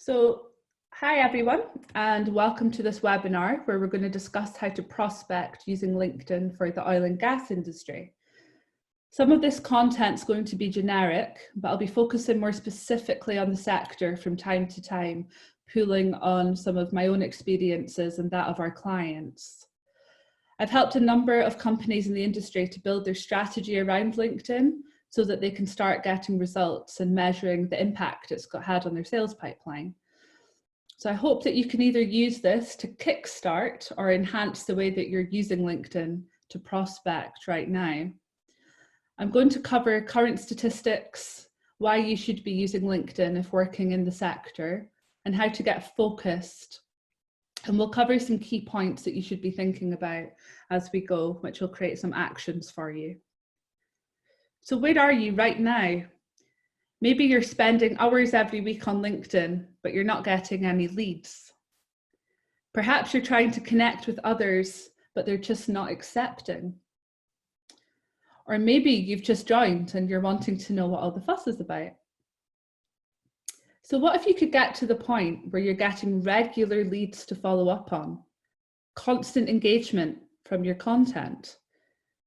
So, hi everyone, and welcome to this webinar where we're going to discuss how to prospect using LinkedIn for the oil and gas industry. Some of this content is going to be generic, but I'll be focusing more specifically on the sector from time to time, pulling on some of my own experiences and that of our clients. I've helped a number of companies in the industry to build their strategy around LinkedIn so that they can start getting results and measuring the impact it's had on their sales pipeline. So I hope that you can either use this to kickstart or enhance the way that you're using LinkedIn to prospect right now. I'm going to cover current statistics, why you should be using LinkedIn if working in the sector, and how to get focused. And we'll cover some key points that you should be thinking about as we go, which will create some actions for you. So where are you right now? Maybe you're spending hours every week on LinkedIn, but you're not getting any leads. Perhaps you're trying to connect with others, but they're just not accepting. Or maybe you've just joined and you're wanting to know what all the fuss is about. So what if you could get to the point where you're getting regular leads to follow up on, constant engagement from your content,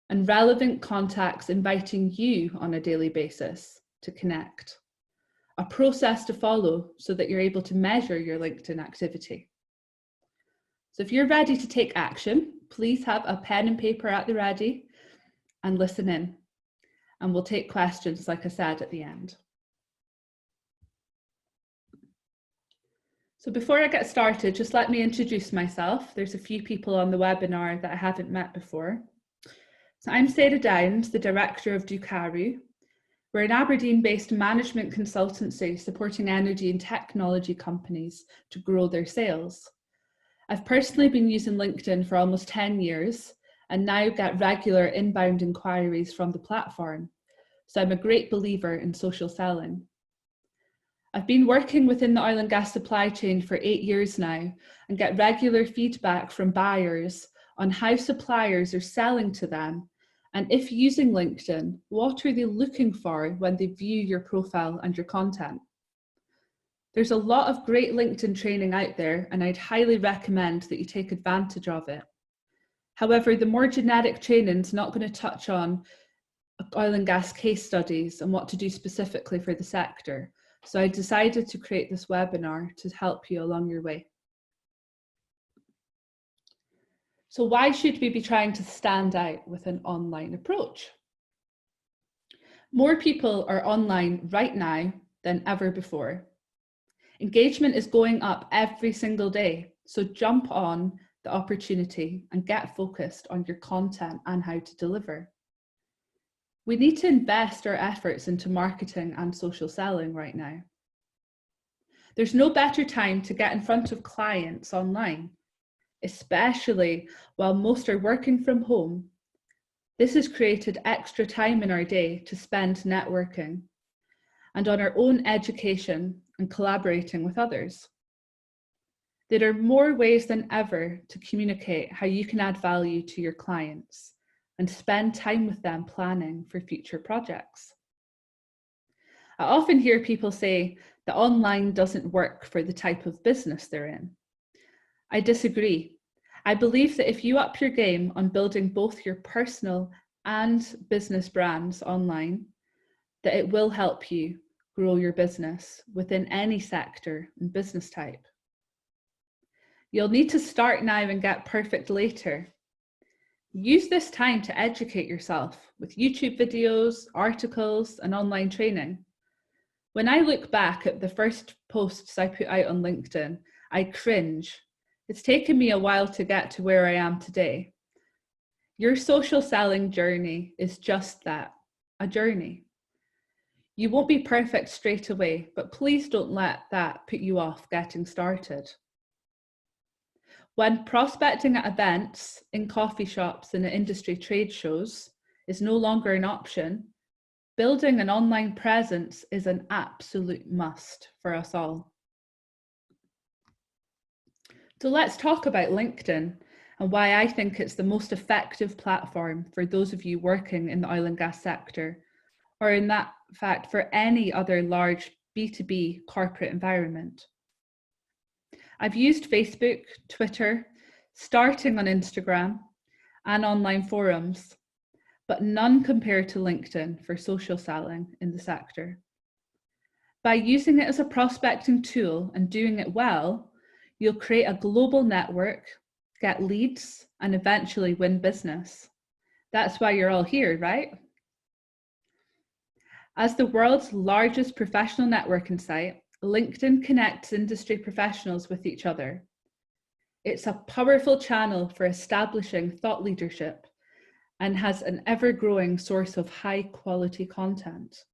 and relevant contacts inviting you on a daily basis to connect, a process to follow so that you're able to measure your LinkedIn activity. So if you're ready to take action, please have a pen and paper at the ready and listen in. And we'll take questions, like I said, at the end. So before I get started, just let me introduce myself. There's a few people on the webinar that I haven't met before. So I'm Sarah Downs, the Director of Ducaru. We're an Aberdeen-based management consultancy supporting energy and technology companies to grow their sales. I've personally been using LinkedIn for almost 10 years and now get regular inbound inquiries from the platform. So I'm a great believer in social selling. I've been working within the oil and gas supply chain for 8 years now and get regular feedback from buyers on how suppliers are selling to them. And if using LinkedIn, what are they looking for when they view your profile and your content? There's a lot of great LinkedIn training out there, and I'd highly recommend that you take advantage of it. However, the more generic training is not going to touch on oil and gas case studies and what to do specifically for the sector. So I decided to create this webinar to help you along your way. So why should we be trying to stand out with an online approach? More people are online right now than ever before. Engagement is going up every single day, so jump on the opportunity and get focused on your content and how to deliver. We need to invest our efforts into marketing and social selling right now. There's no better time to get in front of clients online, especially while most are working from home. This has created extra time in our day to spend networking and on our own education and collaborating with others. There are more ways than ever to communicate how you can add value to your clients and spend time with them planning for future projects. I often hear people say that online doesn't work for the type of business they're in. I disagree. I believe that if you up your game on building both your personal and business brands online, that it will help you grow your business within any sector and business type. You'll need to start now and get perfect later. Use this time to educate yourself with YouTube videos, articles, and online training. When I look back at the first posts I put out on LinkedIn, I cringe. It's taken me a while to get to where I am today. Your social selling journey is just that, a journey. You won't be perfect straight away, but please don't let that put you off getting started. When prospecting at events, in coffee shops, and at industry trade shows is no longer an option, building an online presence is an absolute must for us all. So let's talk about LinkedIn and why I think it's the most effective platform for those of you working in the oil and gas sector, or in that fact for any other large B2B corporate environment. I've used Facebook, Twitter, starting on Instagram and online forums, but none compare to LinkedIn for social selling in the sector. By using it as a prospecting tool and doing it well, you'll create a global network, get leads, and eventually win business. That's why you're all here, right? As the world's largest professional networking site, LinkedIn connects industry professionals with each other. It's a powerful channel for establishing thought leadership and has an ever-growing source of high-quality content.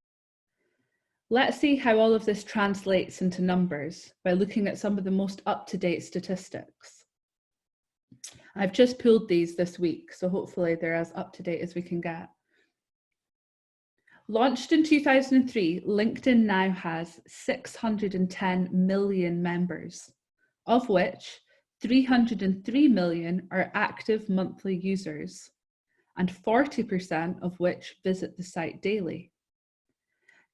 Let's see how all of this translates into numbers by looking at some of the most up-to-date statistics. I've just pulled these this week, so hopefully they're as up-to-date as we can get. Launched in 2003, LinkedIn now has 610 million members, of which 303 million are active monthly users, and 40% of which visit the site daily.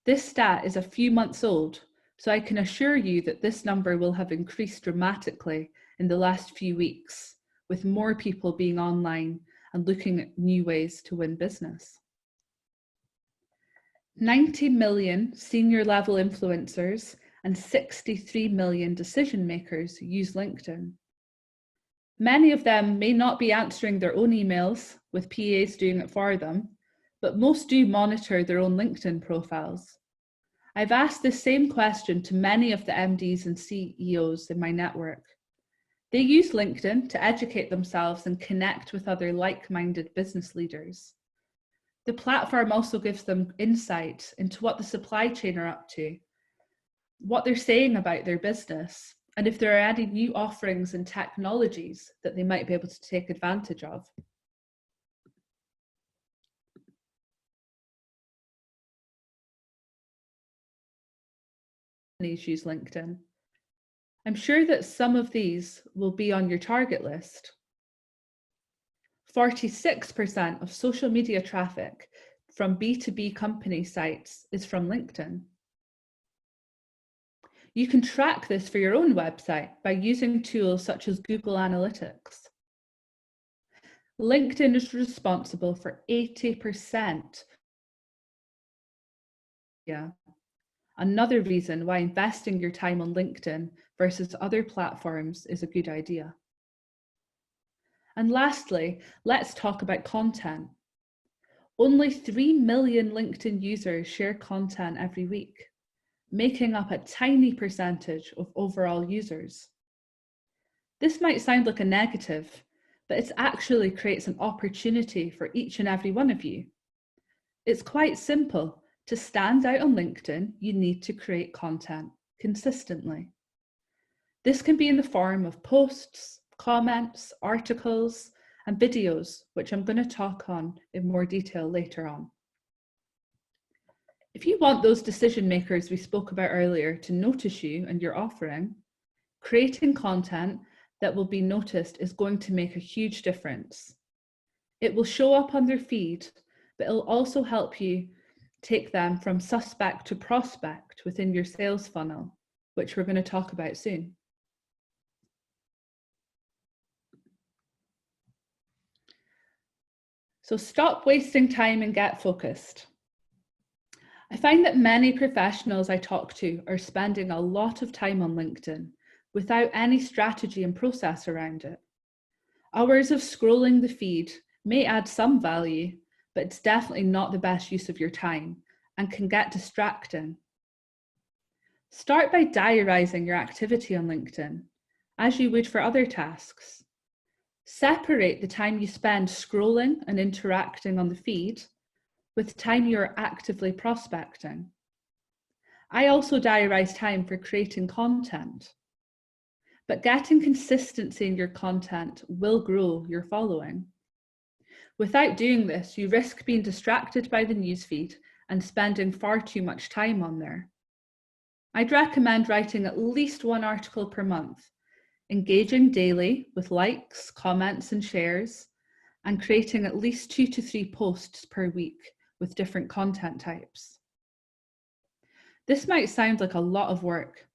This stat is a few months old, so I can assure you that this number will have increased dramatically in the last few weeks, with more people being online and looking at new ways to win business. 90 million senior level influencers and 63 million decision makers use LinkedIn. Many of them may not be answering their own emails, with PAs doing it for them, but most do monitor their own LinkedIn profiles. I've asked this same question to many of the MDs and CEOs in my network. They use LinkedIn to educate themselves and connect with other like-minded business leaders. The platform also gives them insight into what the supply chain are up to, what they're saying about their business, and if there are any new offerings and technologies that they might be able to take advantage of. Use LinkedIn. I'm sure that some of these will be on your target list. 46% of social media traffic from B2B company sites is from LinkedIn. You can track this for your own website by using tools such as Google Analytics. LinkedIn is responsible for 80%. Yeah. Another reason why investing your time on LinkedIn versus other platforms is a good idea. And lastly, let's talk about content. Only 3 million LinkedIn users share content every week, making up a tiny percentage of overall users. This might sound like a negative, but it actually creates an opportunity for each and every one of you. It's quite simple. To stand out on LinkedIn, you need to create content consistently. This can be in the form of posts, comments, articles, and videos, which I'm going to talk on in more detail later on. If you want those decision makers we spoke about earlier to notice you and your offering, creating content that will be noticed is going to make a huge difference. It will show up on their feed, but it'll also help you take them from suspect to prospect within your sales funnel, which we're going to talk about soon. So stop wasting time and get focused. I find that many professionals I talk to are spending a lot of time on LinkedIn without any strategy and process around it. Hours of scrolling the feed may add some value, but it's definitely not the best use of your time and can get distracting. Start by diarising your activity on LinkedIn, as you would for other tasks. Separate the time you spend scrolling and interacting on the feed with time you're actively prospecting. I also diarise time for creating content, but getting consistency in your content will grow your following. Without doing this, you risk being distracted by the newsfeed and spending far too much time on there. I'd recommend writing at least one article per month, engaging daily with likes, comments, and shares, and creating at least 2 to 3 posts per week with different content types. This might sound like a lot of work,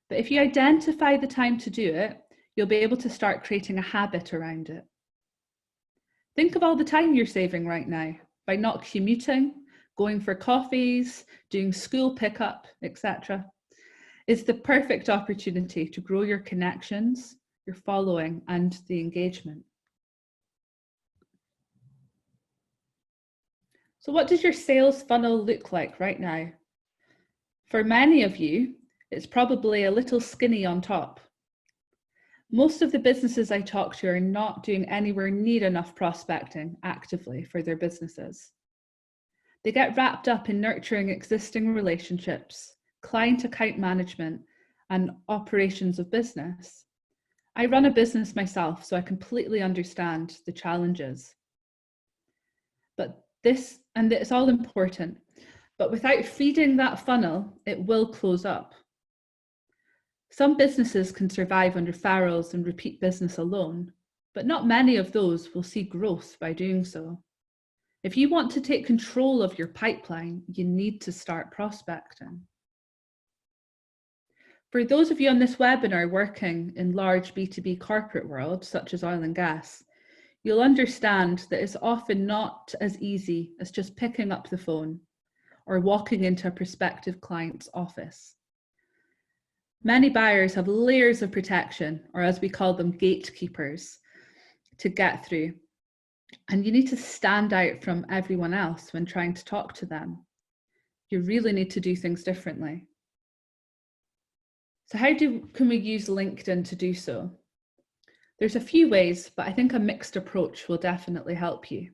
But if you identify the time to do it, you'll be able to start creating a habit around it. Think of all the time you're saving right now by not commuting, going for coffees, doing school pickup, etc. It's the perfect opportunity to grow your connections, your following, and the engagement. So what does your sales funnel look like right now? For many of you, it's probably a little skinny on top. Most of the businesses I talk to are not doing anywhere near enough prospecting actively for their businesses. They get wrapped up in nurturing existing relationships, client account management, and operations of business. I run a business myself, so I completely understand the challenges. But it's all important, but without feeding that funnel, it will close up. Some businesses can survive on referrals and repeat business alone, but not many of those will see growth by doing so. If you want to take control of your pipeline, you need to start prospecting. For those of you on this webinar working in large B2B corporate world, such as oil and gas, you'll understand that it's often not as easy as just picking up the phone or walking into a prospective client's office. Many buyers have layers of protection, or as we call them, gatekeepers, to get through. And you need to stand out from everyone else when trying to talk to them. You really need to do things differently. So how can we use LinkedIn to do so? There's a few ways, but I think a mixed approach will definitely help you.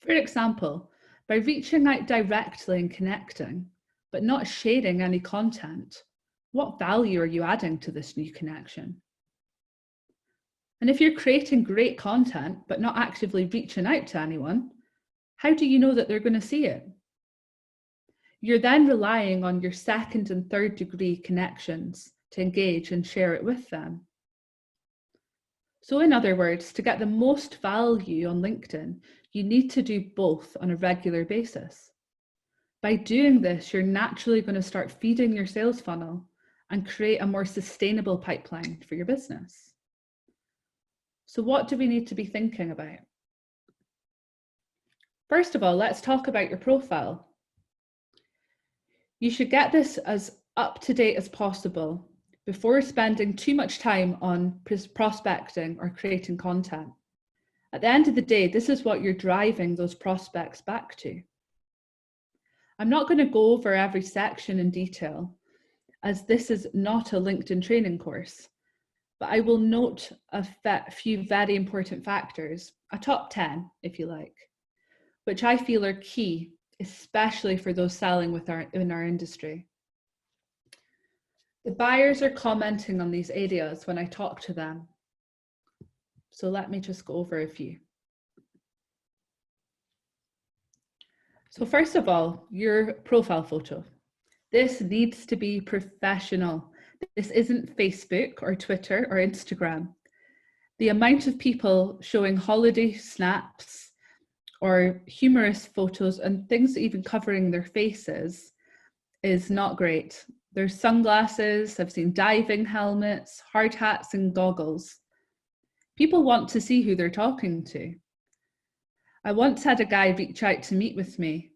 For example, by reaching out directly and connecting, but not sharing any content, what value are you adding to this new connection? And if you're creating great content, but not actively reaching out to anyone, how do you know that they're going to see it? You're then relying on your second and third degree connections to engage and share it with them. So in other words, to get the most value on LinkedIn, you need to do both on a regular basis. By doing this, you're naturally going to start feeding your sales funnel and create a more sustainable pipeline for your business. So what do we need to be thinking about? First of all, let's talk about your profile. You should get this as up to date as possible before spending too much time on prospecting or creating content. At the end of the day, this is what you're driving those prospects back to. I'm not going to go over every section in detail, as this is not a LinkedIn training course, but I will note a few very important factors, a top 10 if you like, which I feel are key, especially for those selling in our industry. The buyers are commenting on these areas when I talk to them. So let me just go over a few. So first of all, your profile photo. This needs to be professional. This isn't Facebook or Twitter or Instagram. The amount of people showing holiday snaps or humorous photos and things even covering their faces is not great. There's sunglasses, I've seen diving helmets, hard hats and goggles. People want to see who they're talking to. I once had a guy reach out to meet with me,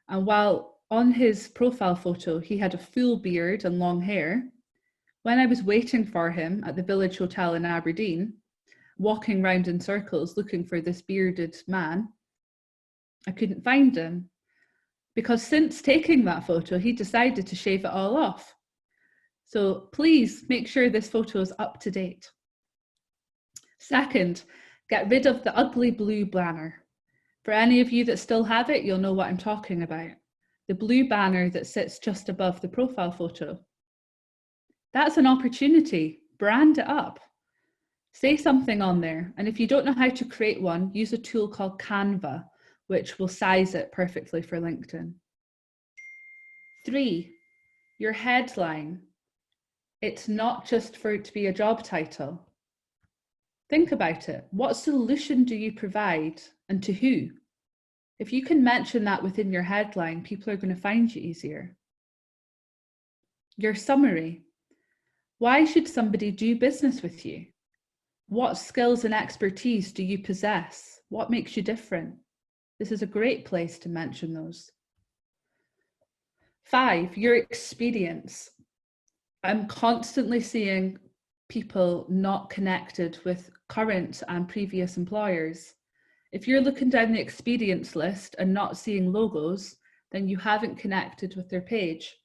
and while on his profile photo, he had a full beard and long hair. When I was waiting for him at the Village Hotel in Aberdeen, walking round in circles looking for this bearded man, I couldn't find him because since taking that photo, he decided to shave it all off. So please make sure this photo is up to date. Second, get rid of the ugly blue banner. For any of you that still have it, you'll know what I'm talking about. The blue banner that sits just above the profile photo. That's an opportunity. Brand it up. Say something on there. And if you don't know how to create one, use a tool called Canva, which will size it perfectly for LinkedIn. 3, your headline. It's not just for it to be a job title. Think about it. What solution do you provide and to who? If you can mention that within your headline, people are going to find you easier. Your summary. Why should somebody do business with you? What skills and expertise do you possess? What makes you different? This is a great place to mention those. 5, your experience. I'm constantly seeing people not connected with current and previous employers. If you're looking down the experience list and not seeing logos, then you haven't connected with their page.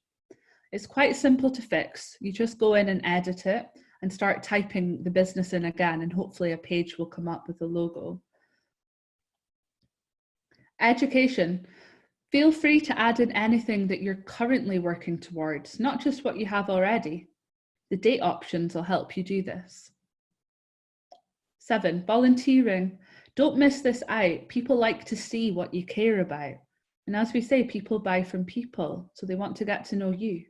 It's quite simple to fix. You just go in and edit it and start typing the business in again, and hopefully a page will come up with a logo. Education. Feel free to add in anything that you're currently working towards, not just what you have already. The date options will help you do this. 7, volunteering. Don't miss this out. People like to see what you care about. And as we say, people buy from people, so they want to get to know you.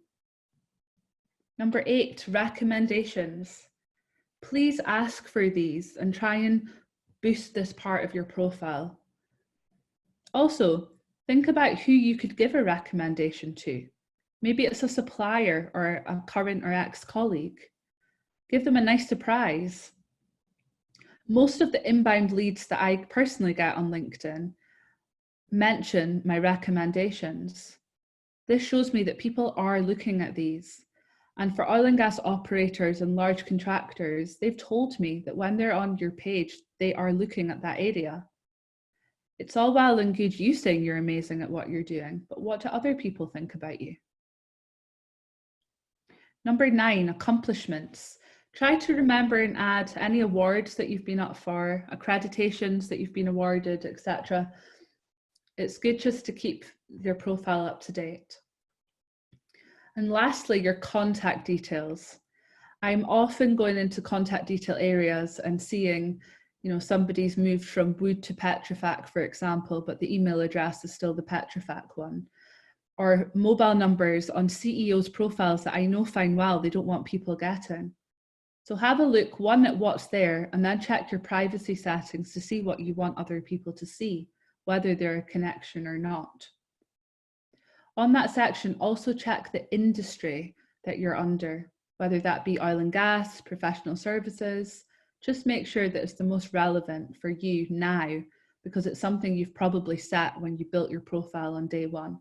Number 8, recommendations. Please ask for these and try and boost this part of your profile. Also, think about who you could give a recommendation to. Maybe it's a supplier or a current or ex-colleague. Give them a nice surprise. Most of the inbound leads that I personally get on LinkedIn mention my recommendations. This shows me that people are looking at these. And for oil and gas operators and large contractors, they've told me that when they're on your page, they are looking at that area. It's all well and good you saying you're amazing at what you're doing, but what do other people think about you? Number 9, accomplishments. Try to remember and add any awards that you've been up for, accreditations that you've been awarded, etc. It's good just to keep your profile up to date. And lastly, your contact details. I'm often going into contact detail areas and seeing, somebody's moved from wood to petrifac, for example, but the email address is still the petrifac one. Or mobile numbers on CEOs' profiles that I know fine well they don't want people getting. So have a look, one, at what's there, and then check your privacy settings to see what you want other people to see, whether they're a connection or not. On that section, also check the industry that you're under, whether that be oil and gas, professional services. Just make sure that it's the most relevant for you now, because it's something you've probably set when you built your profile on day one.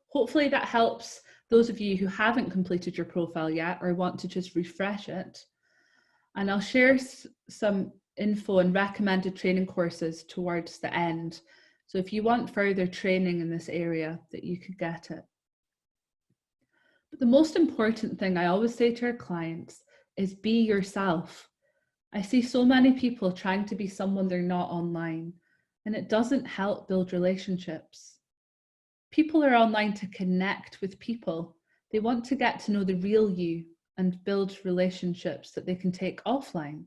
Hopefully that helps those of you who haven't completed your profile yet or want to just refresh it. And I'll share some info and recommended training courses towards the end. So if you want further training in this area, that you could get it. But the most important thing I always say to our clients is be yourself. I see so many people trying to be someone they're not online, and it doesn't help build relationships. People are online to connect with people. They want to get to know the real you and build relationships that they can take offline.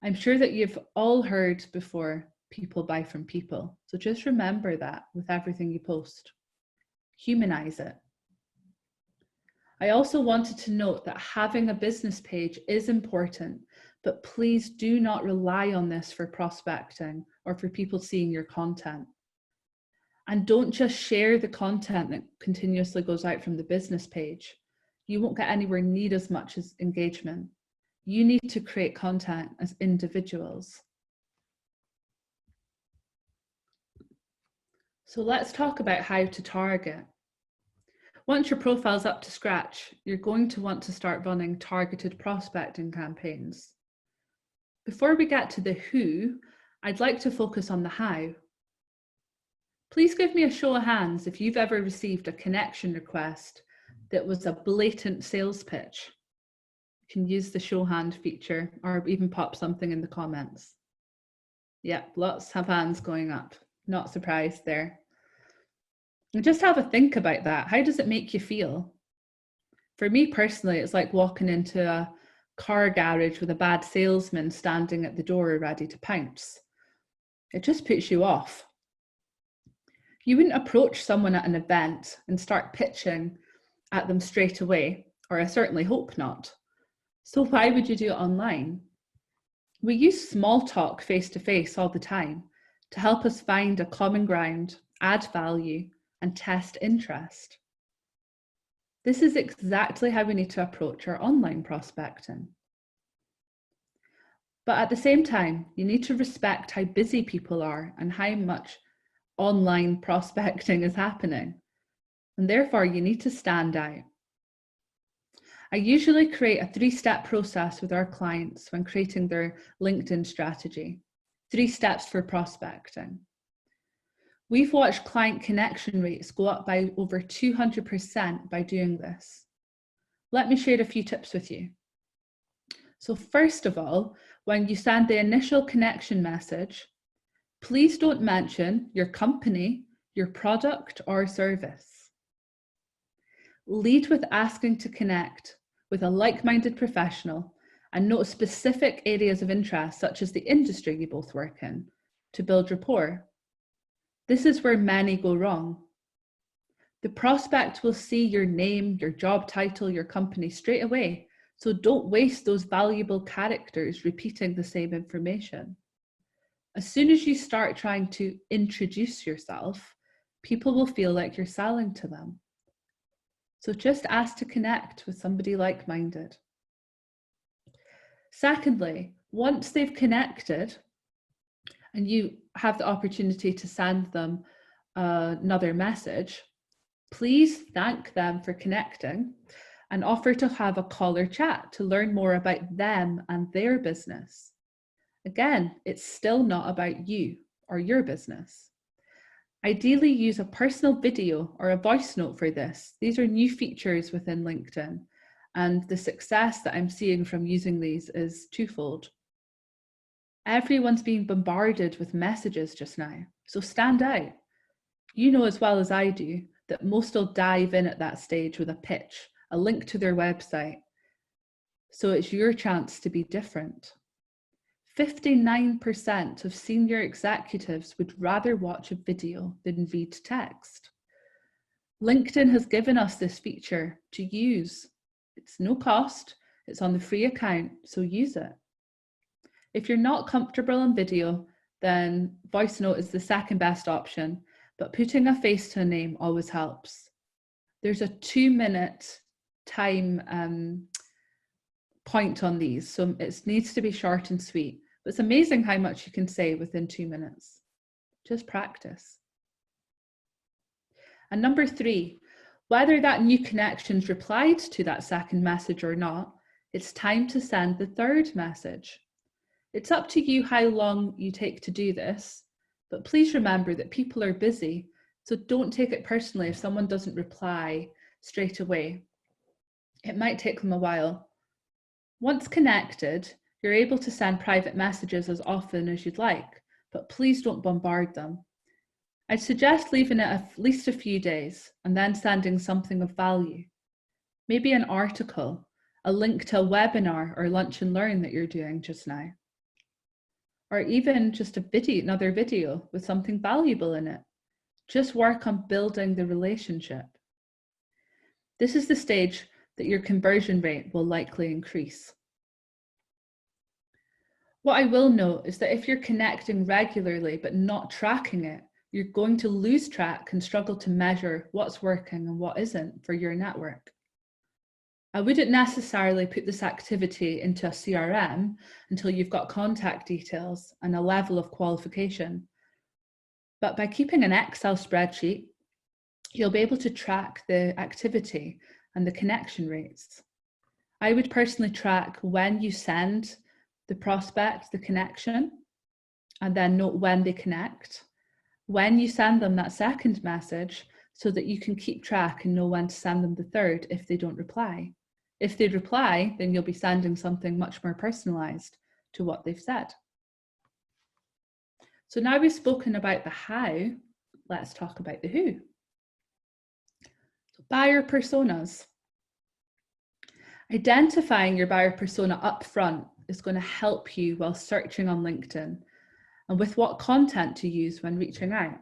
I'm sure that you've all heard before, people buy from people. So just remember that with everything you post. Humanize it. I also wanted to note that having a business page is important, but please do not rely on this for prospecting or for people seeing your content. And don't just share the content that continuously goes out from the business page. You won't get anywhere near as much as engagement. You need to create content as individuals. So let's talk about how to target. Once your profile's up to scratch, you're going to want to start running targeted prospecting campaigns. Before we get to the who, I'd like to focus on the how. Please give me a show of hands if you've ever received a connection request that was a blatant sales pitch. You can use the show hand feature or even pop something in the comments. Yep, lots of hands going up. Not surprised there. And just have a think about that. How does it make you feel? For me personally, it's like walking into a car garage with a bad salesman standing at the door ready to pounce. It just puts you off. You wouldn't approach someone at an event and start pitching at them straight away, or I certainly hope not. So why would you do it online? We use small talk face-to-face all the time to help us find a common ground, add value, and test interest. This is exactly how we need to approach our online prospecting. But at the same time, you need to respect how busy people are and how much online prospecting is happening. And therefore, you need to stand out. I usually create a 3-step process with our clients when creating their LinkedIn strategy. 3 steps for prospecting. We've watched client connection rates go up by over 200% by doing this. Let me share a few tips with you. So first of all, when you send the initial connection message, please don't mention your company, your product or service. Lead with asking to connect with a like-minded professional and note specific areas of interest, such as the industry you both work in, to build rapport. This is where many go wrong. The prospect will see your name, your job title, your company straight away, so don't waste those valuable characters repeating the same information. As soon as you start trying to introduce yourself, people will feel like you're selling to them. So just ask to connect with somebody like-minded. Secondly, once they've connected and you have the opportunity to send them another message, please thank them for connecting and offer to have a call or chat to learn more about them and their business. Again, it's still not about you or your business. Ideally, use a personal video or a voice note for this. These are new features within LinkedIn, and the success that I'm seeing from using these is twofold. Everyone's being bombarded with messages just now, so stand out. You know as well as I do that most will dive in at that stage with a pitch, a link to their website. So it's your chance to be different. 59% of senior executives would rather watch a video than read text. LinkedIn has given us this feature to use. It's no cost, it's on the free account, so use it. If you're not comfortable on video, then voice note is the second best option, but putting a face to a name always helps. There's a 2-minute time point on these, so it needs to be short and sweet. But it's amazing how much you can say within 2 minutes. Just practice. And number 3, whether that new connection's replied to that second message or not, it's time to send the third message. It's up to you how long you take to do this, but please remember that people are busy, so don't take it personally if someone doesn't reply straight away. It might take them a while. Once connected, you're able to send private messages as often as you'd like, but please don't bombard them. I'd suggest leaving it at least a few days and then sending something of value. Maybe an article, a link to a webinar or lunch and learn that you're doing just now. Or even just another video with something valuable in it. Just work on building the relationship. This is the stage that your conversion rate will likely increase. What I will note is that if you're connecting regularly but not tracking it, you're going to lose track and struggle to measure what's working and what isn't for your network. I wouldn't necessarily put this activity into a CRM until you've got contact details and a level of qualification. But by keeping an Excel spreadsheet, you'll be able to track the activity and the connection rates. I would personally track when you send the prospect the connection and then note when they connect, when you send them that second message so that you can keep track and know when to send them the third if they don't reply. If they reply, then you'll be sending something much more personalized to what they've said. So now we've spoken about the how, let's talk about the who. So buyer personas. Identifying your buyer persona up front is going to help you while searching on LinkedIn and with what content to use when reaching out.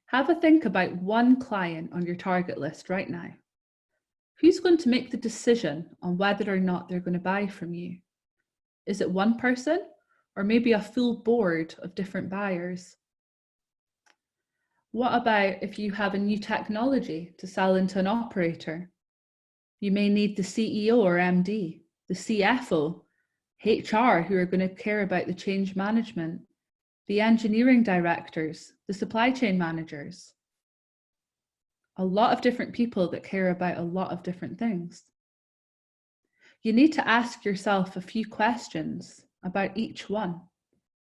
Have a think about one client on your target list right now. Who's going to make the decision on whether or not they're going to buy from you? Is it one person or maybe a full board of different buyers? What about if you have a new technology to sell into an operator? You may need the CEO or MD, the CFO, HR who are going to care about the change management, the engineering directors, the supply chain managers. A lot of different people that care about a lot of different things. You need to ask yourself a few questions about each one.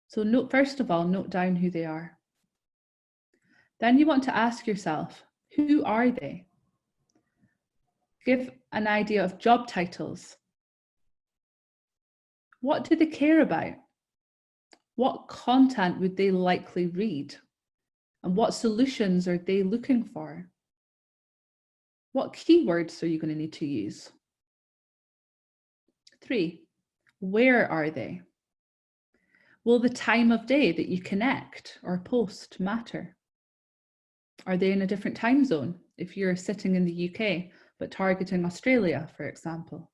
So first of all, note down who they are. Then you want to ask yourself, who are they? Give an idea of job titles. What do they care about? What content would they likely read? And what solutions are they looking for? What keywords are you going to need to use? 3, where are they? Will the time of day that you connect or post matter? Are they in a different time zone if you're sitting in the UK but targeting Australia, for example?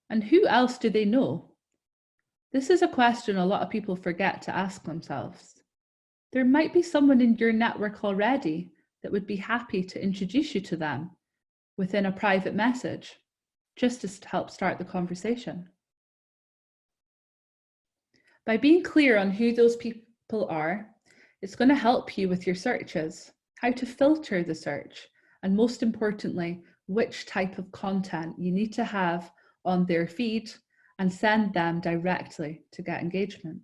And who else do they know? This is a question a lot of people forget to ask themselves. There might be someone in your network already that would be happy to introduce you to them within a private message, just to help start the conversation. By being clear on who those people are, it's going to help you with your searches, how to filter the search, and most importantly, which type of content you need to have on their feed and send them directly to get engagement.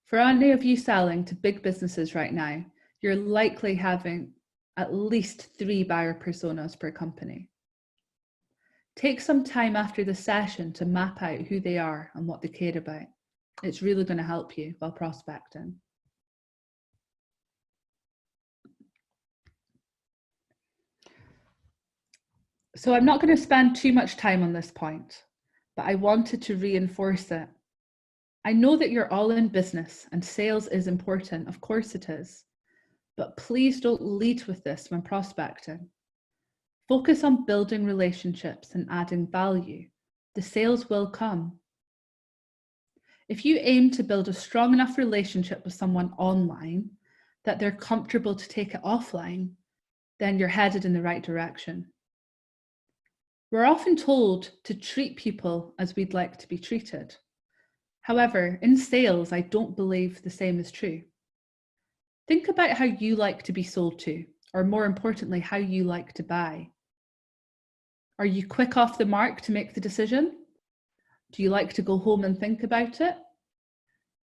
For any of you selling to big businesses right now, you're likely having at least 3 buyer personas per company. Take some time after the session to map out who they are and what they care about. It's really going to help you while prospecting. So I'm not going to spend too much time on this point, but I wanted to reinforce it. I know that you're all in business and sales is important, of course it is, but please don't lead with this when prospecting. Focus on building relationships and adding value. The sales will come. If you aim to build a strong enough relationship with someone online that they're comfortable to take it offline, then you're headed in the right direction. We're often told to treat people as we'd like to be treated. However, in sales, I don't believe the same is true. Think about how you like to be sold to, or more importantly, how you like to buy. Are you quick off the mark to make the decision? Do you like to go home and think about it?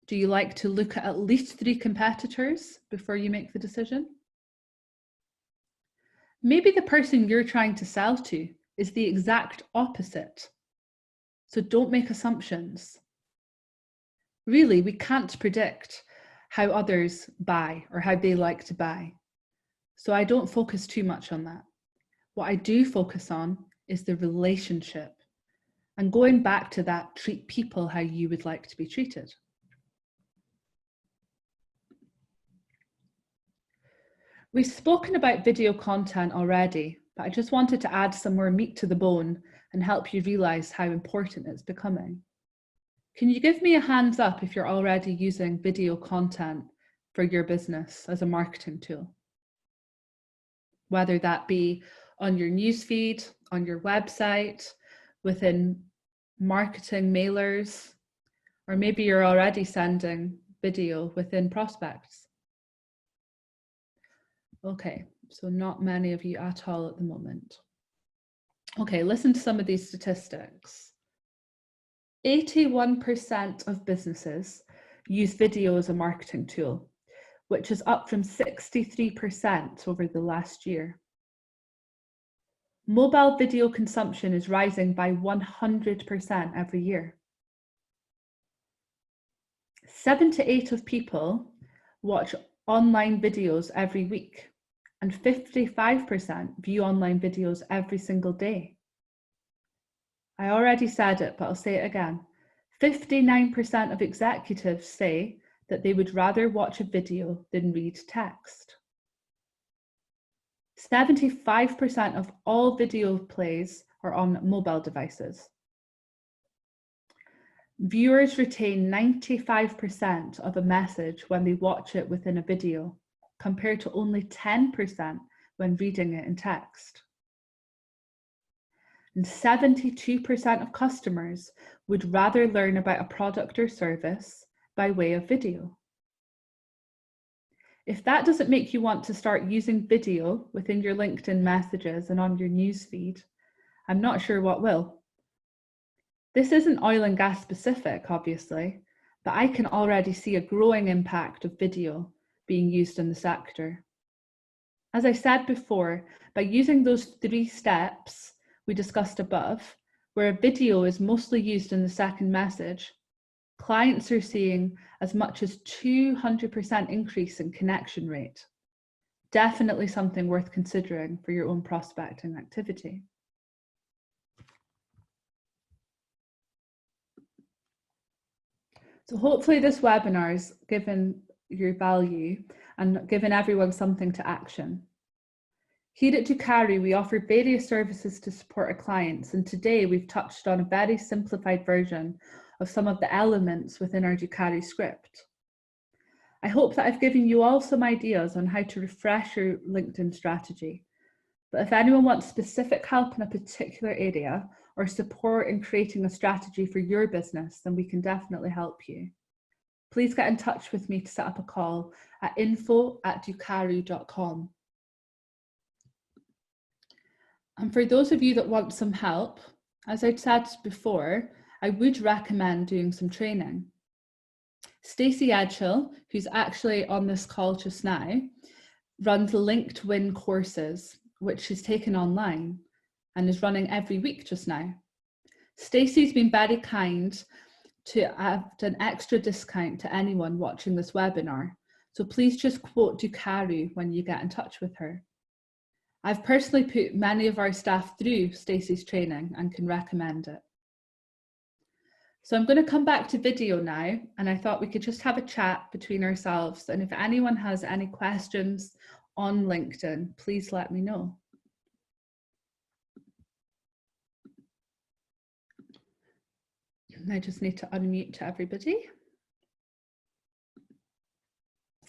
Do you like to look at least 3 competitors before you make the decision? Maybe the person you're trying to sell to is the exact opposite. So don't make assumptions. Really, we can't predict how others buy or how they like to buy. So I don't focus too much on that. What I do focus on is the relationship. And going back to that, treat people how you would like to be treated. We've spoken about video content already, but I just wanted to add some more meat to the bone and help you realize how important it's becoming. Can you give me a hands up if you're already using video content for your business as a marketing tool? Whether that be on your newsfeed, on your website, within marketing mailers, or maybe you're already sending video within prospects. Okay, so not many of you at all at the moment. Okay, listen to some of these statistics. 81% of businesses use video as a marketing tool, which is up from 63% over the last year. Mobile video consumption is rising by 100% every year. 7 to 8 of people watch online videos every week, and 55% view online videos every single day. I already said it, but I'll say it again. 59% of executives say that they would rather watch a video than read text. 75% of all video plays are on mobile devices. Viewers retain 95% of a message when they watch it within a video, compared to only 10% when reading it in text. And 72% of customers would rather learn about a product or service by way of video. If that doesn't make you want to start using video within your LinkedIn messages and on your newsfeed, I'm not sure what will. This isn't oil and gas specific, obviously, but I can already see a growing impact of video being used in the sector. As I said before, by using those 3 steps we discussed above, where a video is mostly used in the second message, clients are seeing as much as 200% increase in connection rate. Definitely something worth considering for your own prospecting activity. So hopefully this webinar has given your value and given everyone something to action. Here at Ducari, we offer various services to support our clients, and today we've touched on a very simplified version of some of the elements within our Ducari script. I hope that I've given you all some ideas on how to refresh your LinkedIn strategy. But if anyone wants specific help in a particular area or support in creating a strategy for your business, then we can definitely help you. Please get in touch with me to set up a call at info@ducari.com. And for those of you that want some help, as I'd said before, I would recommend doing some training. Stacey Edgehill, who's actually on this call just now, runs LinkedIn courses, which she's taken online and is running every week just now. Stacey's been very kind to add an extra discount to anyone watching this webinar. So please just quote Ducari when you get in touch with her. I've personally put many of our staff through Stacey's training and can recommend it. So I'm going to come back to video now, and I thought we could just have a chat between ourselves. And if anyone has any questions on LinkedIn, please let me know. I just need to unmute to everybody.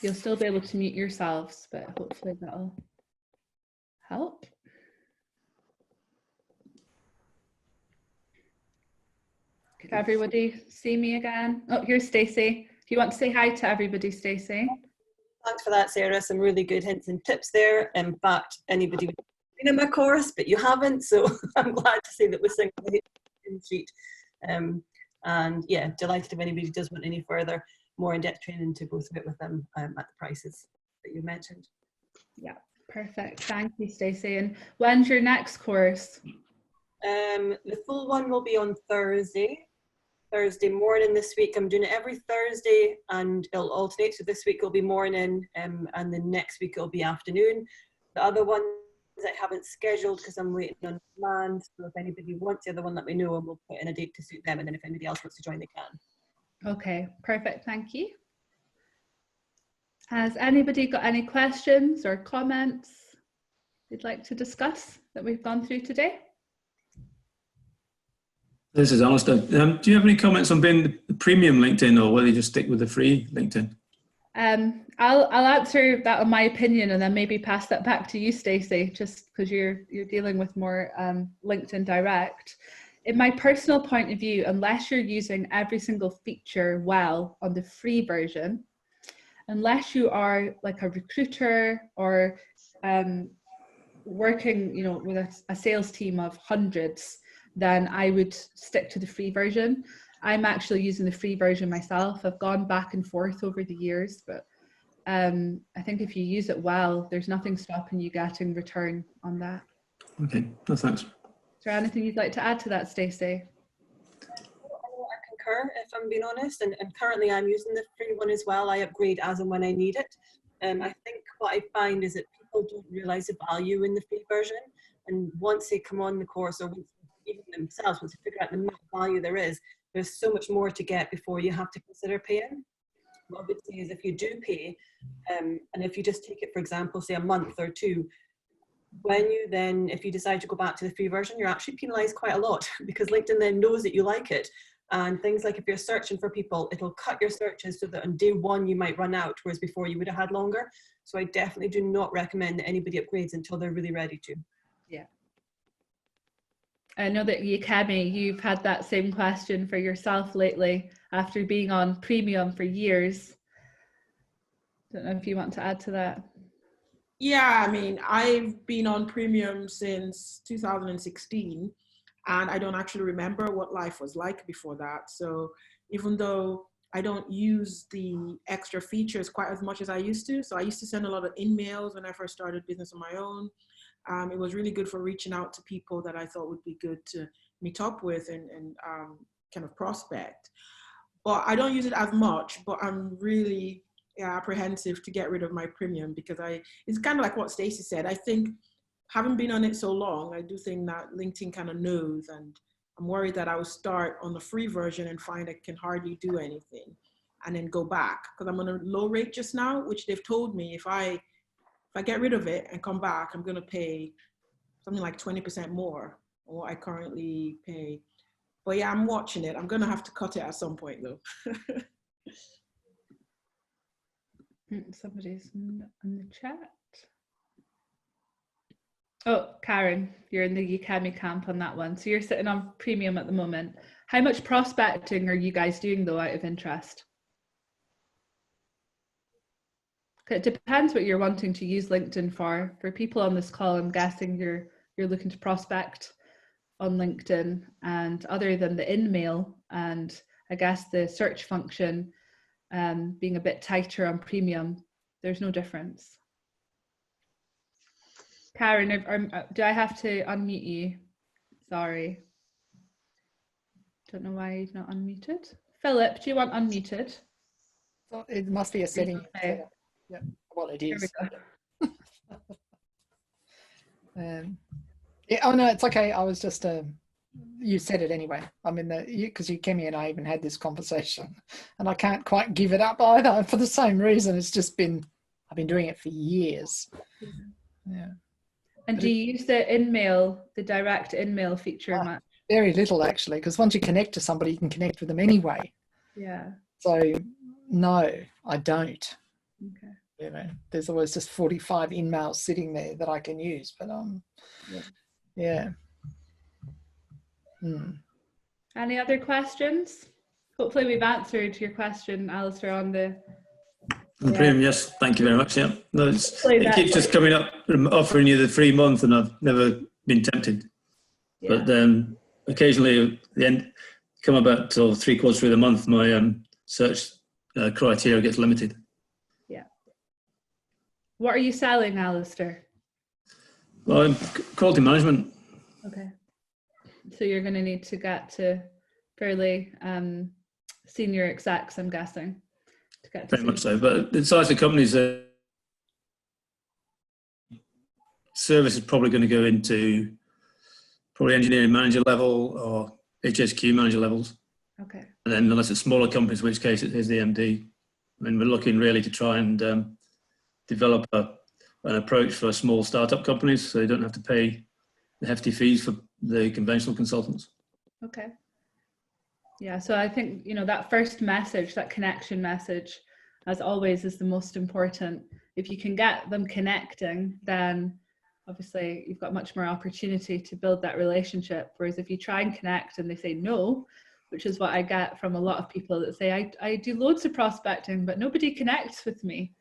You'll still be able to mute yourselves, but hopefully that'll help. Could everybody see me again? Oh, here's Stacey. Do you want to say hi to everybody, Stacey? Thanks for that, Sarah. Some really good hints and tips there. In fact, anybody would have been in my course, but you haven't, so I'm glad to say that we're singing the hit sheet. And yeah, delighted if anybody does want any further, more in-depth training to go through it with them at the prices that you mentioned. Yeah, perfect. Thank you, Stacey. And when's your next course? The full one will be on Thursday morning this week. I'm doing it every Thursday and it'll alternate. So this week it'll be morning and the next week it'll be afternoon. The other ones I haven't scheduled because I'm waiting on demand. So if anybody wants the other one, let me know and we'll put in a date to suit them. And then if anybody else wants to join, they can. Okay, perfect. Thank you. Has anybody got any questions or comments they'd like to discuss that we've gone through today? This is Alistair. Do you have any comments on being the premium LinkedIn or whether you just stick with the free LinkedIn? I'll answer that on my opinion and then maybe pass that back to you, Stacey, just because you're dealing with more LinkedIn direct. In my personal point of view, unless you're using every single feature well on the free version, unless you are like a recruiter or working, you know, with a sales team of hundreds, then I would stick to the free version. I'm actually using the free version myself. I've gone back and forth over the years, but I think if you use it well, there's nothing stopping you getting return on that. Okay, no thanks. Is there anything you'd like to add to that, Stacey? I concur, if I'm being honest, and currently I'm using the free one as well. I upgrade as and when I need it. I think what I find is that people don't realise the value in the free version, and once they come on the course, or even themselves, once they figure out the amount of value there is, there's so much more to get before you have to consider paying. What I would say is if you do pay, and if you just take it, for example, say a month or two, when you then, if you decide to go back to the free version, you're actually penalised quite a lot because LinkedIn then knows that you like it And things like if you're searching for people, it'll cut your searches so that on day one you might run out, whereas before you would have had longer. So I definitely do not recommend that anybody upgrades until they're really ready to. Yeah. I know that Kemi, you've had that same question for yourself lately after being on premium for years. Don't know if you want to add to that. Yeah, I mean, I've been on premium since 2016, and I don't actually remember what life was like before that. So even though I don't use the extra features quite as much as I used to, so I used to send a lot of emails when I first started business on my own. It was really good for reaching out to people that I thought would be good to meet up with and kind of prospect. But I don't use it as much, but I'm really apprehensive to get rid of my premium because it's kind of like what Stacey said. I think having been on it so long, I do think that LinkedIn kind of knows, and I'm worried that I will start on the free version and find I can hardly do anything and then go back because I'm on a low rate just now, which they've told me if I get rid of it and come back, I'm going to pay something like 20% more than what I currently pay. But yeah, I'm watching it. I'm going to have to cut it at some point though. Somebody's in the chat. Oh, Karen, you're in the Ukemi camp on that one. So you're sitting on premium at the moment. How much prospecting are you guys doing though, out of interest? It depends what you're wanting to use LinkedIn for. For people on this call, I'm guessing you're looking to prospect on LinkedIn, and other than the in-mail and I guess the search function being a bit tighter on premium, there's no difference. Karen, do I have to unmute you? Sorry. Don't know why you've not unmuted. Philip, do you want unmuted? It must be a setting. Okay. Yeah, well, it is. Yeah, oh no, it's okay. I was just, you said it anyway. I mean, because Kemi and I even had this conversation, and I can't quite give it up either for the same reason. It's just been, I've been doing it for years. Yeah. And but do you use the in-mail, the direct in-mail feature much? Very little actually, because once you connect to somebody, you can connect with them anyway. Yeah. So no, I don't. Okay. You know, there's always just 45 emails sitting there that I can use, but yeah. Any other questions? Hopefully we've answered your question, Alistair, on the premium. Yes, thank you very much. Yeah, no, it keeps just coming up offering you the free month, and I've never been tempted. Yeah. But occasionally, at the end, come about till 3/4 through the month, my search criteria gets limited. Yeah. What are you selling, Alistair? Well, quality management. Okay. So you're going to need to get to fairly senior execs, I'm guessing. To get to very much so, but the size of companies, service is probably going to go into probably engineering manager level or HSQ manager levels. Okay. And then unless it's smaller companies, in which case it is the MD. I mean, we're looking really to try and develop an approach for small startup companies so they don't have to pay the hefty fees for the conventional consultants. Okay. Yeah, so I think, you know, that first message, that connection message, as always, is the most important. If you can get them connecting, then obviously you've got much more opportunity to build that relationship. Whereas if you try and connect and they say no, which is what I get from a lot of people that say, I do loads of prospecting, but nobody connects with me.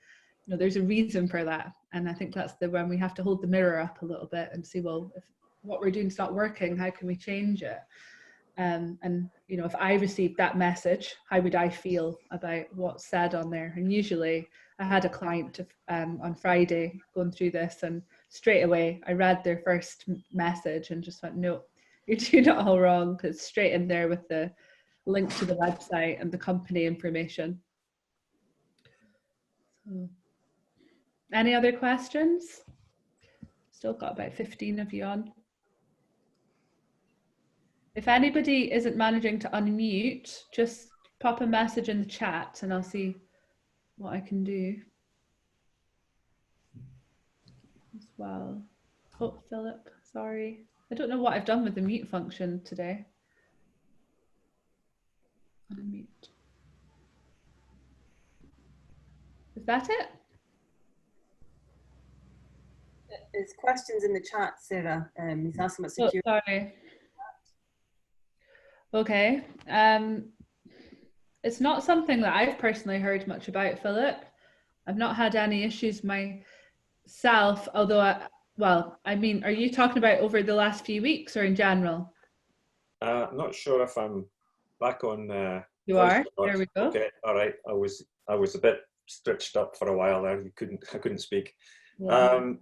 You know, there's a reason for that. And I think that's when we have to hold the mirror up a little bit and see, well, if what we're doing is not working, how can we change it? And you know, if I received that message, how would I feel about what's said on there? And usually I had a client on Friday going through this, and straight away I read their first message and just went, no, you're doing it all wrong, because straight in there with the link to the website and the company information. So, any other questions? Still got about 15 of you on. If anybody isn't managing to unmute, just pop a message in the chat and I'll see what I can do as well. Oh, Philip, sorry. I don't know what I've done with the mute function today. Unmute. Is that it? There's questions in the chat, Sarah. He's asking about security. Oh, sorry. Okay. It's not something that I've personally heard much about, Philip. I've not had any issues myself, although, well, I mean, are you talking about over the last few weeks or in general? I'm not sure if I'm back on. You are. There we go. Okay, all right. I was a bit stretched up for a while there. I couldn't speak. Yeah.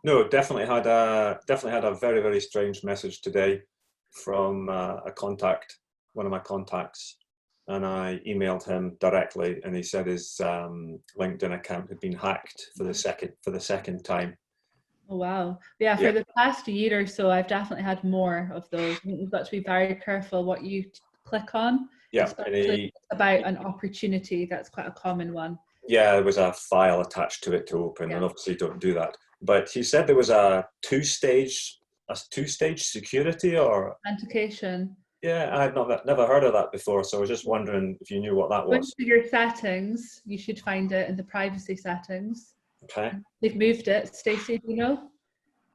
No, definitely had a very, very strange message today from one of my contacts, and I emailed him directly, and he said his LinkedIn account had been hacked for the second time. Oh, wow. Yeah, for the past year or so, I've definitely had more of those. I think you've got to be very careful what you click on. Yeah, especially about an opportunity. That's quite a common one. Yeah, there was a file attached to it to open, and obviously don't do that. But he said there was a two-stage security or authentication. Yeah, I had never heard of that before, so I was just wondering if you knew what that was. Go to your settings. You should find it in the privacy settings. Okay. They've moved it. Stacey, do you know?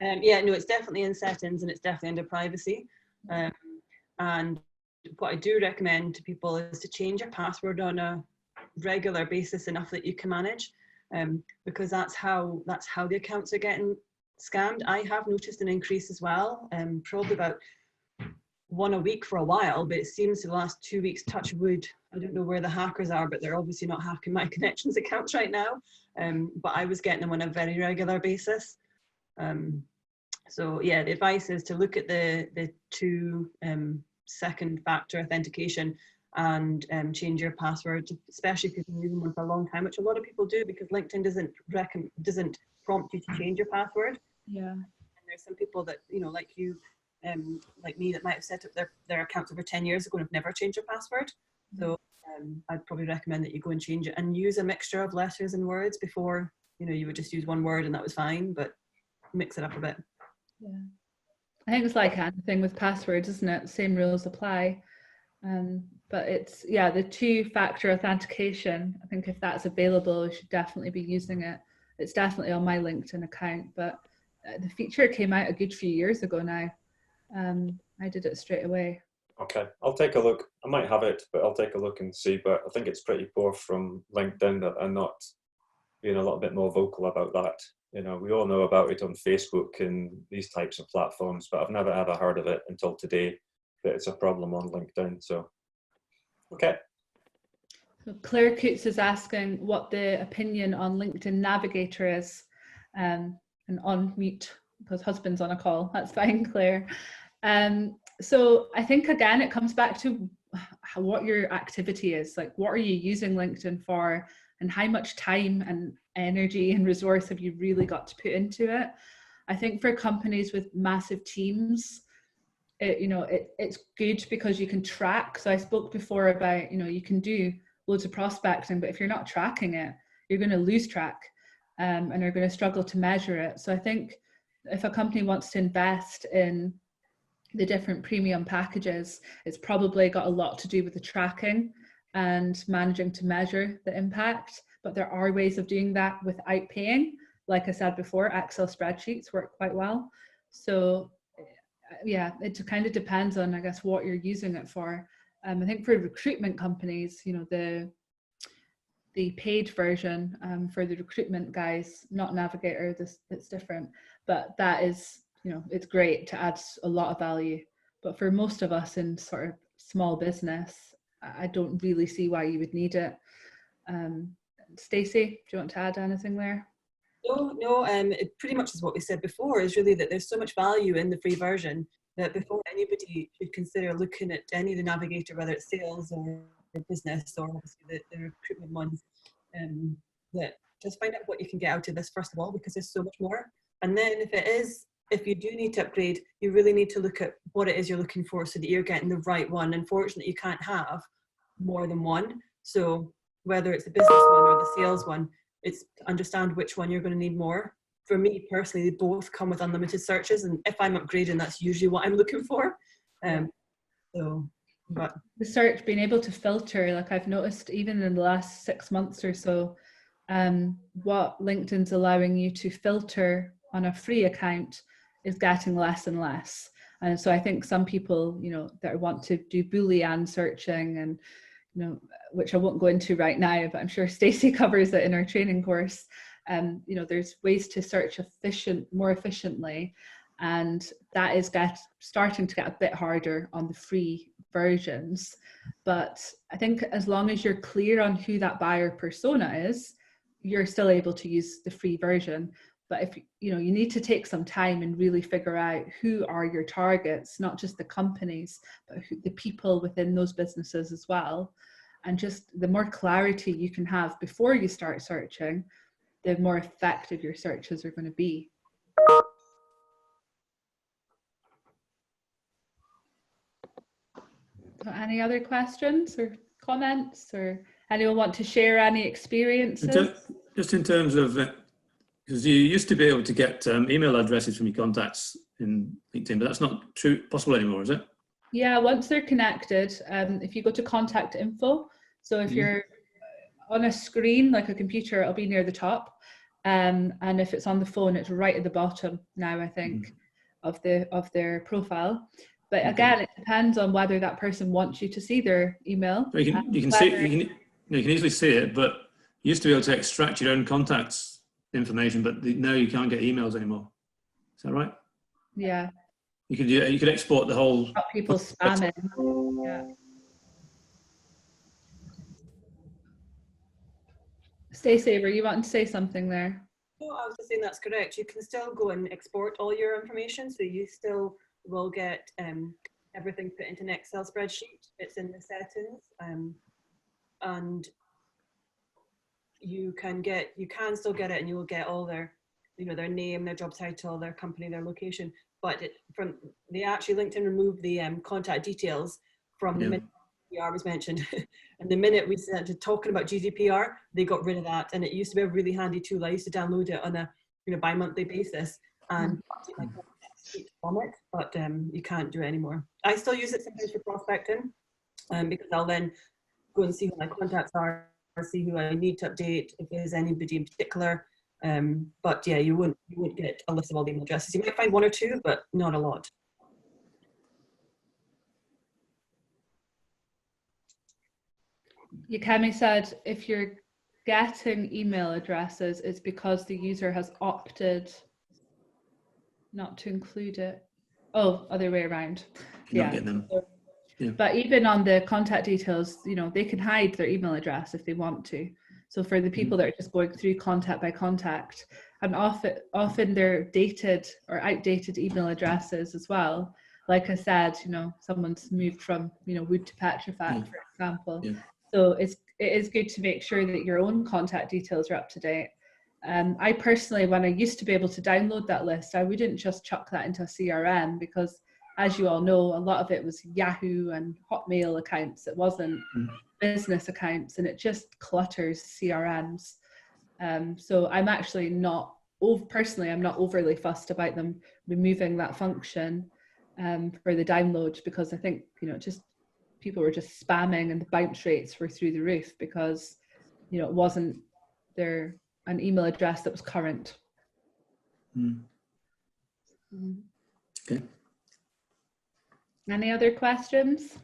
Yeah, no, it's definitely in settings, and it's definitely under privacy. And what I do recommend to people is to change your password on a regular basis enough that you can manage, because that's how the accounts are getting scammed. I have noticed an increase as well, probably about one a week for a while, but it seems the last 2 weeks, touch wood, I don't know where the hackers are, but they're obviously not hacking my connections accounts right now. But I was getting them on a very regular basis. So yeah, the advice is to look at the two second factor authentication and change your password, especially if you've been using one for a long time, which a lot of people do, because LinkedIn doesn't prompt you to change your password. Yeah. And there's some people that, you know, like you, like me, that might have set up their accounts over 10 years ago and have never changed their password. So I'd probably recommend that you go and change it and use a mixture of letters and words. Before, you know, you would just use one word and that was fine, but mix it up a bit. Yeah, I think it's like anything with passwords, isn't it? Same rules apply. But it's, yeah, the two-factor authentication, I think if that's available, we should definitely be using it. It's definitely on my LinkedIn account, but the feature came out a good few years ago now. I did it straight away. Okay, I'll take a look. I might have it, but I'll take a look and see. But I think it's pretty poor from LinkedIn that I'm not being a little bit more vocal about that. You know, we all know about it on Facebook and these types of platforms, but I've never ever heard of it until today, that it's a problem on LinkedIn. So, okay. So Claire Coots is asking what the opinion on LinkedIn Navigator is, and on mute because husband's on a call. That's fine, Claire. So I think, again, it comes back to what your activity is. Like, what are you using LinkedIn for, and how much time and energy and resource have you really got to put into it? I think for companies with massive teams, it's good because you can track. So I spoke before about, you can do loads of prospecting, but if you're not tracking it, you're going to lose track, and you're going to struggle to measure it. So I think if a company wants to invest in the different premium packages, it's probably got a lot to do with the tracking and managing to measure the impact. But there are ways of doing that without paying. Like I said before, Excel spreadsheets work quite well. So yeah, it kind of depends on, I guess, what you're using it for. I think for recruitment companies, the paid version for the recruitment guys, not Navigator, it's different, but that is, it's great to add a lot of value. But for most of us in sort of small business, I don't really see why you would need it. Stacey, do you want to add anything there? No, it pretty much is what we said before, is really that there's so much value in the free version that before anybody should consider looking at any of the Navigator, whether it's sales or business or obviously the recruitment ones, that just find out what you can get out of this first of all, because there's so much more. And then if you do need to upgrade, you really need to look at what it is you're looking for so that you're getting the right one. Unfortunately, you can't have more than one. So whether it's the business one or the sales one, it's to understand which one you're going to need more. For me personally, they both come with unlimited searches, and if I'm upgrading, that's usually what I'm looking for. So But the search, being able to filter, like I've noticed even in the last 6 months or so, what LinkedIn's allowing you to filter on a free account is getting less and less. And so I think some people, you know, that want to do Boolean searching, and, you know, which I won't go into right now, but I'm sure Stacey covers it in our training course. You know, there's ways to search more efficiently, and that is starting to get a bit harder on the free versions. But I think as long as you're clear on who that buyer persona is, you're still able to use the free version. But if you know, you need to take some time and really figure out who are your targets, not just the companies, but the people within those businesses as well. And just the more clarity you can have before you start searching, the more effective your searches are going to be. So any other questions or comments, or anyone want to share any experiences? Just in terms of, because you used to be able to get email addresses from your contacts in LinkedIn, but that's not possible anymore, is it? Yeah, once they're connected, if you go to contact info, so if you're on a screen like a computer, it'll be near the top, and if it's on the phone, it's right at the bottom now, I think, of their profile. But again, it depends on whether that person wants you to see their email. You can easily see it, but you used to be able to extract your own contacts information, but now you can't get emails anymore. Is that right? Yeah. You could export the whole. Stop people spamming. Yeah. Stacey, were you wanting to say something there? no, I was just saying that's correct. You can still go and export all your information, so you still will get everything put into an Excel spreadsheet. It's in the settings, and you can still get it, and you will get all their, you know, their name, their job title, their company, their location. But they actually LinkedIn removed the contact details from the minute GDPR was mentioned. And the minute we started talking about GDPR, they got rid of that. And it used to be a really handy tool. I used to download it on a bi-monthly basis and take my contacts from it, but you can't do it anymore. I still use it sometimes for prospecting, because I'll then go and see who my contacts are, see who I need to update, if there's anybody in particular. But yeah, you won't get a list of all the email addresses. You might find one or two, but not a lot. Yukemi said if you're getting email addresses, it's because the user has opted not to include it. Oh, other way around. Not getting them. Yeah. But even on the contact details, you know, they can hide their email address if they want to. So for the people that are just going through contact by contact, and often they're dated or outdated email addresses as well. Like I said, you know, someone's moved from, you know, wood to petrified, for example. Yeah. So it is good to make sure that your own contact details are up to date. I personally, when I used to be able to download that list, I wouldn't just chuck that into a CRM, because as you all know, a lot of it was Yahoo and Hotmail accounts. It wasn't business accounts, and it just clutters CRMs. So I'm actually not, personally, I'm not overly fussed about them removing that function for the download, because I think, you know, just people were just spamming and the bounce rates were through the roof because, you know, it wasn't an email address that was current. Okay. Any other questions?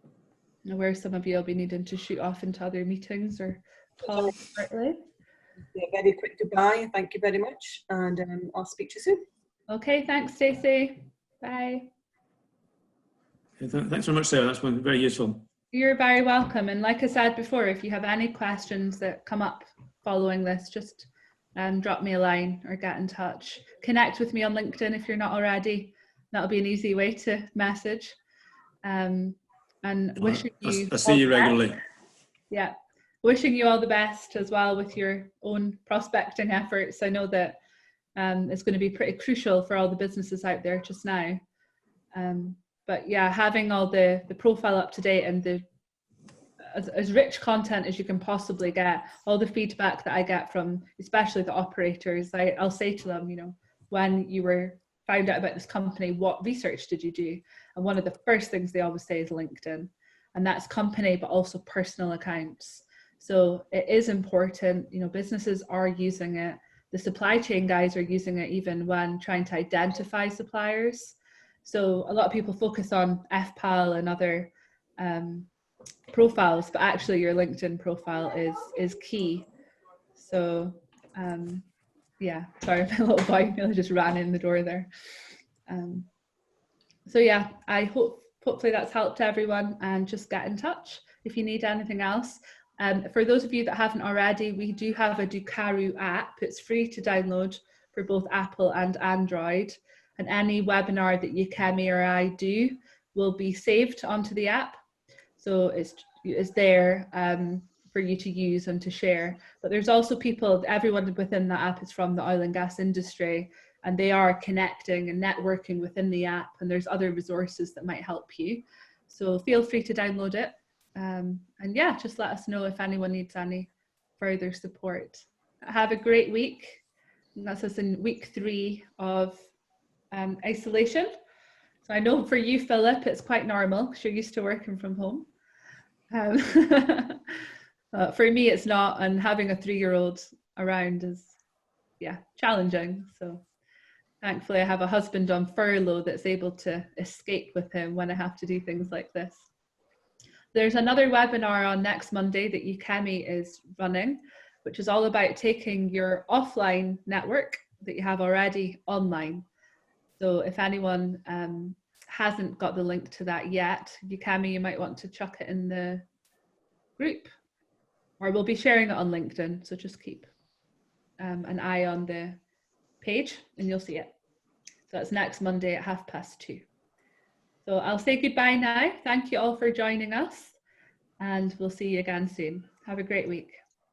I know where some of you will be needing to shoot off into other meetings or calls shortly. Yeah, very quick goodbye. Thank you very much, and I'll speak to you soon. Okay, thanks, Stacey. Bye. Thanks very much, Sarah. That's been very useful. You're very welcome. And like I said before, if you have any questions that come up following this, just drop me a line or get in touch. Connect with me on LinkedIn if you're not already. That'll be an easy way to message. And wishing you. I see you regularly. Yeah, wishing you all the best as well with your own prospecting efforts. I know that it's going to be pretty crucial for all the businesses out there just now. But yeah, having all the profile up to date and as rich content as you can possibly get, all the feedback that I get from especially the operators, I'll say to them, you know, when you were found out about this company, what research did you do? And one of the first things they always say is LinkedIn, and that's company, but also personal accounts. So it is important, you know, businesses are using it. The supply chain guys are using it even when trying to identify suppliers. So a lot of people focus on FPAL and other profiles, but actually your LinkedIn profile is key. So yeah, sorry, my little boy nearly just ran in the door there. So yeah, I hopefully that's helped everyone, and just get in touch if you need anything else. For those of you that haven't already, we do have a Ducaru app. It's free to download for both Apple and Android, and any webinar that Yukemi or I do will be saved onto the app. So it's there for you to use and to share. But there's also people, everyone within that app is from the oil and gas industry, and they are connecting and networking within the app, and there's other resources that might help you. So feel free to download it. And yeah, just let us know if anyone needs any further support. Have a great week. And that's us in week 3 of isolation. So I know for you, Philip, it's quite normal because you're used to working from home. For me, it's not, and having a 3-year-old around is, yeah, challenging. So thankfully I have a husband on furlough that's able to escape with him when I have to do things like this. There's another webinar on next Monday that Yukemi is running, which is all about taking your offline network that you have already online. So if anyone hasn't got the link to that yet, Yukemi, you might want to chuck it in the group, or we'll be sharing it on LinkedIn. So just keep an eye on the page and you'll see it. So it's next Monday at 2:30. So I'll say goodbye now. Thank you all for joining us, and we'll see you again soon. Have a great week.